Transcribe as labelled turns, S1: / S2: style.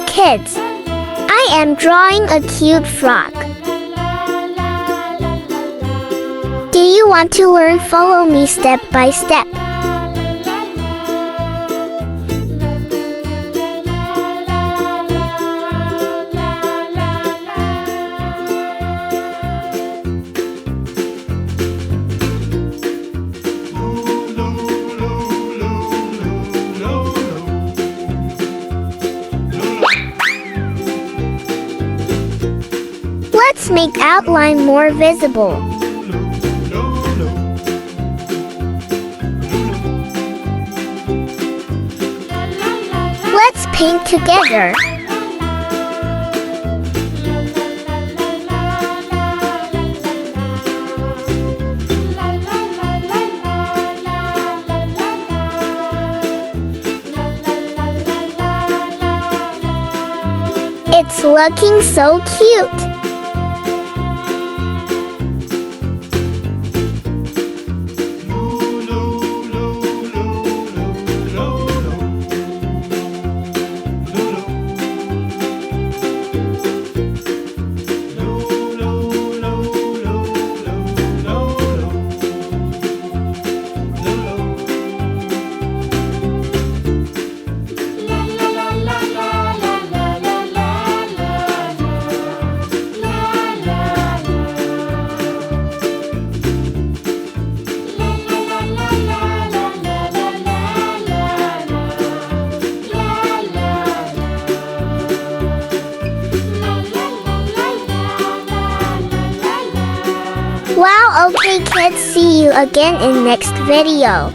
S1: kids. I am drawing a cute frog. Do you want to learn? Follow me step by step. Let's make outline more visible. Let's paint together. It's looking so cute. Wow, okay kids, see you again in next video.